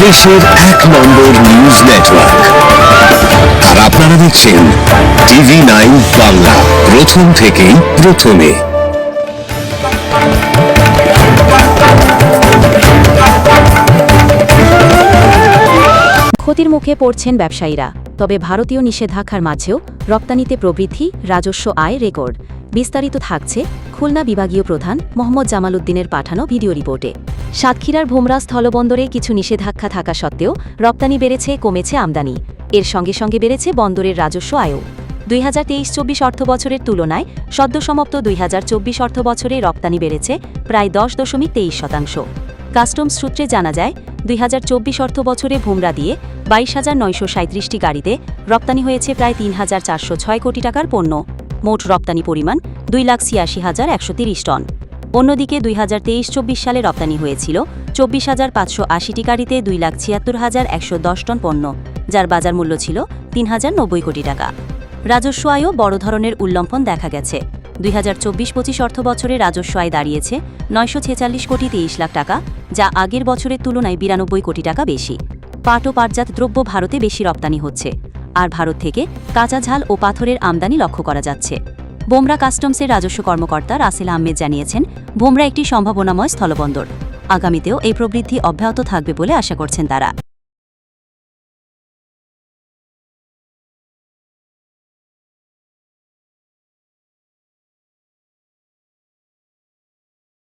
দেশের ১ নম্বর news network. আর আপনারা দেখছেন TV9 বাংলা, প্রথম থেকেই প্রথমে। ক্ষতির মুখে পড়ছেন ব্যবসায়ীরা। তবে ভারতীয় নিষেধাজ্ঞার মাঝেও রপ্তানিতে প্রবৃদ্ধি, রাজস্ব আয় রেকর্ড। বিস্তারিত থাকছে খুলনা বিভাগীয় প্রধান মোহাম্মদ জামাল উদ্দিনের পাঠানো ভিডিও রিপোর্টে। সাতক্ষীরার ভোমরা স্থলবন্দরে কিছু নিষেধাজ্ঞা থাকা সত্ত্বেও রপ্তানি বেড়েছে, কমেছে আমদানি। এর সঙ্গে সঙ্গে বেড়েছে বন্দরের রাজস্ব আয়ও। 2023-24 অর্থবছরের তুলনায় সদ্যসমাপ্ত 2024 অর্থবছরে রপ্তানি বেড়েছে প্রায় 10.23%। কাস্টমস সূত্রে জানা যায়, 2024 অর্থবছরে ভোমরা দিয়ে 22,937টি গাড়িতে রপ্তানি হয়েছে প্রায় 3,406 কোটি টাকার পণ্য। মোট রপ্তানি পরিমাণ 2,86,130 টন। অন্যদিকে 2023-24 সালে রপ্তানি হয়েছিল 24,580টি গাড়িতে 2,76,110 টন পণ্য, যার বাজার মূল্য ছিল 3,090 কোটি টাকা। রাজস্ব আয়ও বড় ধরনের উল্লম্ফন দেখা গেছে। 2024-25 অর্থবছরে রাজস্ব আয় দাঁড়িয়েছে 946 কোটি 23 লাখ টাকা, যা আগের বছরের তুলনায় 92 কোটি টাকা বেশি। পাট ও পাটজাত দ্রব্য ভারতে বেশি রপ্তানি হচ্ছে, আর ভারত থেকে কাঁচা ঝাল ও পাথরের আমদানি লক্ষ্য করা যাচ্ছে। ভোমরা কাস্টমসের রাজস্ব কর্মকর্তা রাসেল আহমেদ জানিয়েছেন, ভোমরা একটি সম্ভাবনাময় স্থলবন্দর। আগামীতেও এই প্রবৃদ্ধি অব্যাহত থাকবে বলে আশা করছেন তারা।